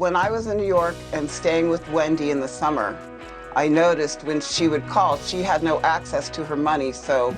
When I was in New York and staying with Wendy in the summer, I noticed when she would call, she had no access to her money, so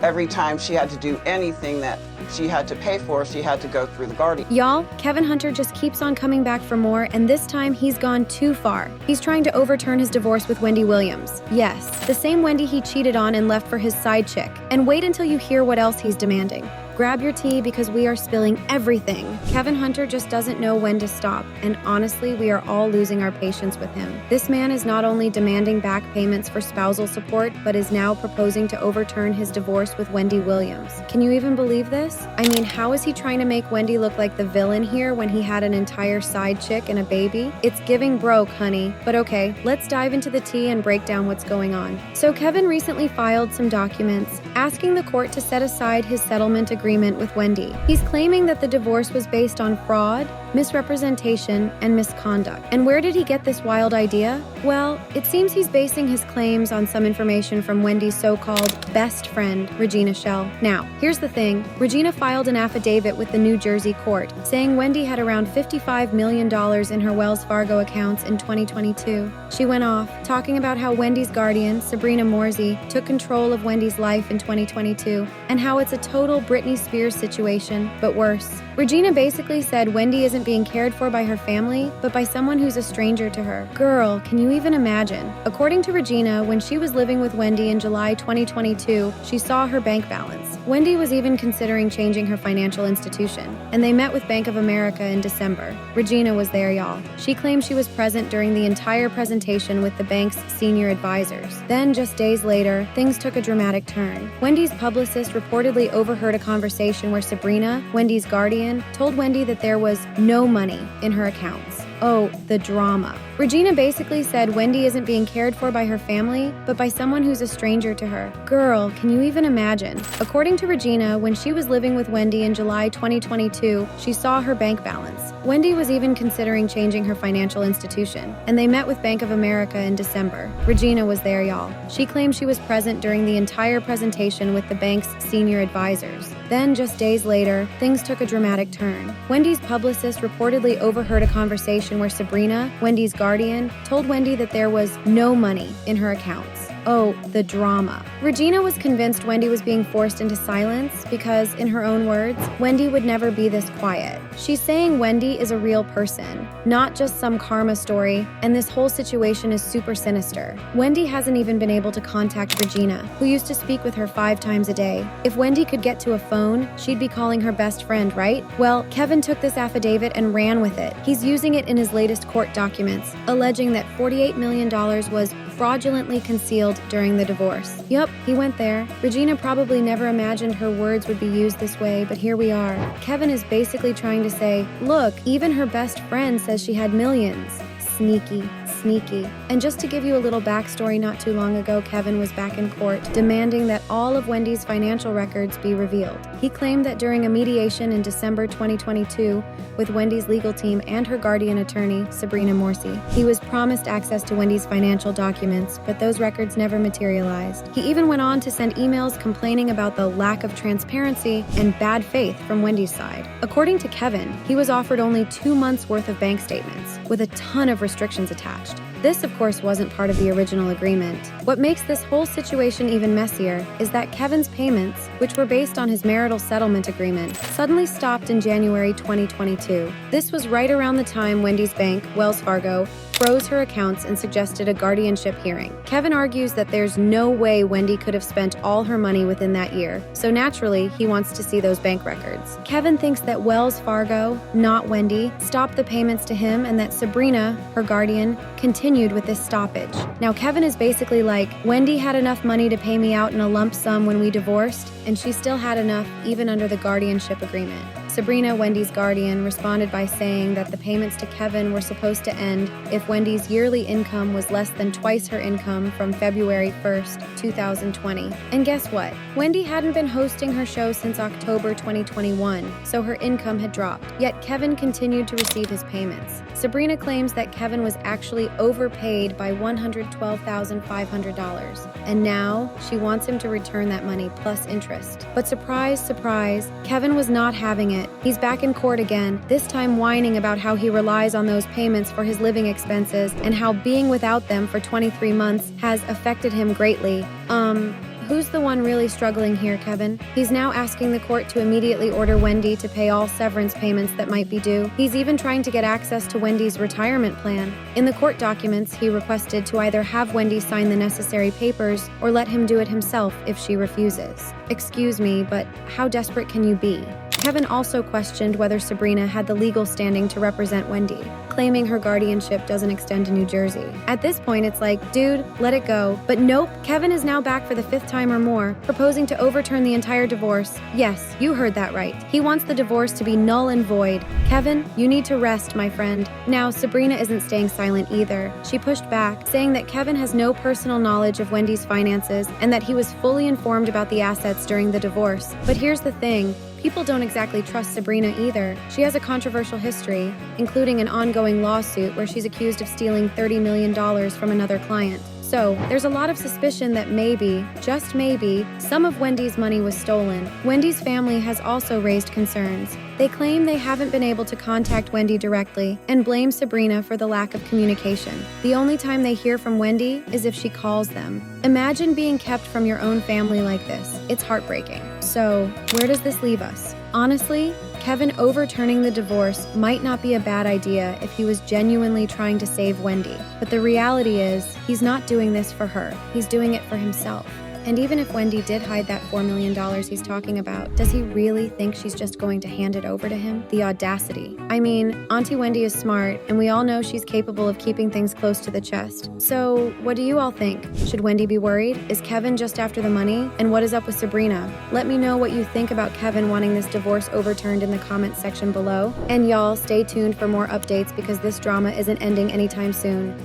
every time she had to do anything that she had to pay for, she had to go through the guardian. Y'all, Kevin Hunter just keeps on coming back for more, and this time he's gone too far. He's trying to overturn his divorce with Wendy Williams. Yes, the same Wendy he cheated on and left for his side chick. And wait until you hear what else he's demanding. Grab your tea because we are spilling everything. Kevin Hunter just doesn't know when to stop, and honestly, we are all losing our patience with him. This man is not only demanding back payments for spousal support, but is now proposing to overturn his divorce with Wendy Williams. Can you even believe this? I mean, how is he trying to make Wendy look like the villain here when he had an entire side chick and a baby? It's giving broke, honey. But okay, let's dive into the tea and break down what's going on. So Kevin recently filed some documents asking the court to set aside his settlement agreement with Wendy. He's claiming that the divorce was based on fraud, misrepresentation, and misconduct. And where did he get this wild idea? Well, it seems he's basing his claims on some information from Wendy's so-called best friend, Regina Shell. Now, here's the thing. Regina filed an affidavit with the New Jersey court saying Wendy had around $55 million in her Wells Fargo accounts in 2022. She went off, talking about how Wendy's guardian, Sabrina Morsey, took control of Wendy's life in 2022, and how it's a total Britney Spears situation, but worse. Regina basically said Wendy isn't being cared for by her family, but by someone who's a stranger to her. Girl, can you even imagine? According to Regina, when she was living with Wendy in July 2022, she saw her bank balance. Wendy was even considering changing her financial institution, and they met with Bank of America in December. Regina was there, y'all. She claimed she was present during the entire presentation with the bank's senior advisors. Then, just days later, things took a dramatic turn. Wendy's publicist reportedly overheard a conversation where Sabrina, Wendy's guardian, told Wendy that there was no money in her accounts. Oh, the drama. Regina basically said Wendy isn't being cared for by her family, but by someone who's a stranger to her. Girl, can you even imagine? According to Regina, when she was living with Wendy in July 2022, she saw her bank balance. Wendy was even considering changing her financial institution, and they met with Bank of America in December. Regina was there, y'all. She claimed she was present during the entire presentation with the bank's senior advisors. Then, just days later, things took a dramatic turn. Wendy's publicist reportedly overheard a conversation where Sabrina, Wendy's guardian, told Wendy that there was no money in her accounts. Oh, the drama. Regina was convinced Wendy was being forced into silence because, in her own words, Wendy would never be this quiet. She's saying Wendy is a real person, not just some karma story, and this whole situation is super sinister. Wendy hasn't even been able to contact Regina, who used to speak with her 5 times a day. If Wendy could get to a phone, she'd be calling her best friend, right? Well, Kevin took this affidavit and ran with it. He's using it in his latest court documents, alleging that $48 million was fraudulently concealed during the divorce. Yup, he went there. Regina probably never imagined her words would be used this way, but here we are. Kevin is basically trying to say, look, even her best friend says she had millions. Sneaky, sneaky. And just to give you a little backstory, not too long ago, Kevin was back in court demanding that all of Wendy's financial records be revealed. He claimed that during a mediation in December 2022 with Wendy's legal team and her guardian attorney, Sabrina Morsey, he was promised access to Wendy's financial documents, but those records never materialized. He even went on to send emails complaining about the lack of transparency and bad faith from Wendy's side. According to Kevin, he was offered only 2 months' worth of bank statements, with a ton of restrictions attached. This, of course, wasn't part of the original agreement. What makes this whole situation even messier is that Kevin's payments, which were based on his marital settlement agreement, suddenly stopped in January 2022. This was right around the time Wendy's bank, Wells Fargo, froze her accounts and suggested a guardianship hearing. Kevin argues that there's no way Wendy could have spent all her money within that year, so naturally, he wants to see those bank records. Kevin thinks that Wells Fargo, not Wendy, stopped the payments to him and that Sabrina, her guardian, continued with this stoppage. Now, Kevin is basically like, Wendy had enough money to pay me out in a lump sum when we divorced, and she still had enough even under the guardianship agreement. Sabrina, Wendy's guardian, responded by saying that the payments to Kevin were supposed to end if Wendy's yearly income was less than twice her income from February 1st, 2020. And guess what? Wendy hadn't been hosting her show since October 2021, so her income had dropped. Yet Kevin continued to receive his payments. Sabrina claims that Kevin was actually overpaid by $112,500, and now she wants him to return that money plus interest. But surprise, surprise, Kevin was not having it it. He's back in court again, this time whining about how he relies on those payments for his living expenses and how being without them for 23 months has affected him greatly. Who's the one really struggling here, Kevin? He's now asking the court to immediately order Wendy to pay all severance payments that might be due. He's even trying to get access to Wendy's retirement plan. In the court documents, he requested to either have Wendy sign the necessary papers or let him do it himself if she refuses. Excuse me, but how desperate can you be? Kevin also questioned whether Sabrina had the legal standing to represent Wendy, claiming her guardianship doesn't extend to New Jersey. At this point, it's like, dude, let it go. But nope, Kevin is now back for the 5th time or more, proposing to overturn the entire divorce. Yes, you heard that right. He wants the divorce to be null and void. Kevin, you need to rest, my friend. Now, Sabrina isn't staying silent either. She pushed back, saying that Kevin has no personal knowledge of Wendy's finances and that he was fully informed about the assets during the divorce. But here's the thing. People don't exactly trust Sabrina either. She has a controversial history, including an ongoing lawsuit where she's accused of stealing $30 million from another client. So, there's a lot of suspicion that maybe, just maybe, some of Wendy's money was stolen. Wendy's family has also raised concerns. They claim they haven't been able to contact Wendy directly and blame Sabrina for the lack of communication. The only time they hear from Wendy is if she calls them. Imagine being kept from your own family like this. It's heartbreaking. So, where does this leave us? Honestly, Kevin overturning the divorce might not be a bad idea if he was genuinely trying to save Wendy. But the reality is, he's not doing this for her. He's doing it for himself. And even if Wendy did hide that $4 million he's talking about, does he really think she's just going to hand it over to him? The audacity. I mean, Auntie Wendy is smart, and we all know she's capable of keeping things close to the chest. So, what do you all think? Should Wendy be worried? Is Kevin just after the money? And what is up with Sabrina? Let me know what you think about Kevin wanting this divorce overturned in the comments section below. And y'all, stay tuned for more updates because this drama isn't ending anytime soon.